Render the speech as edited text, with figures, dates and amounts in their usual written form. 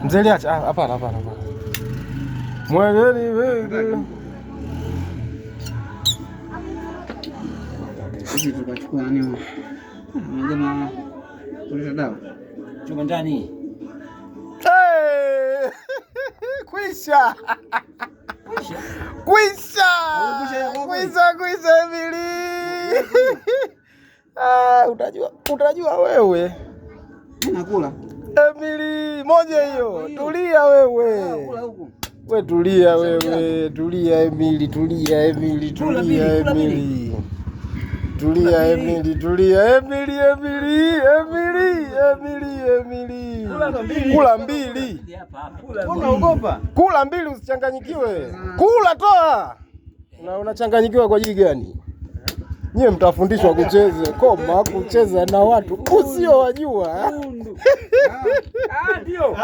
Mzee acha. Hapana. Mwageni wewe. Sisi tukachukua nani? Unajua kuleta dawa. Chuma ndani. Kwisha Emily. Utajua wewe. Nakula. Emily, moja hiyo. Tulia wewe. We tulia wewe. Tulia Emily. Kula mbili. Unaogopa? Kula mbili usichanganyikiwe. Kula toa. Na unachanganyikiwa kwa ajili gani? Nyie mtafundishwa kucheza na watu usiowajua. Ndio.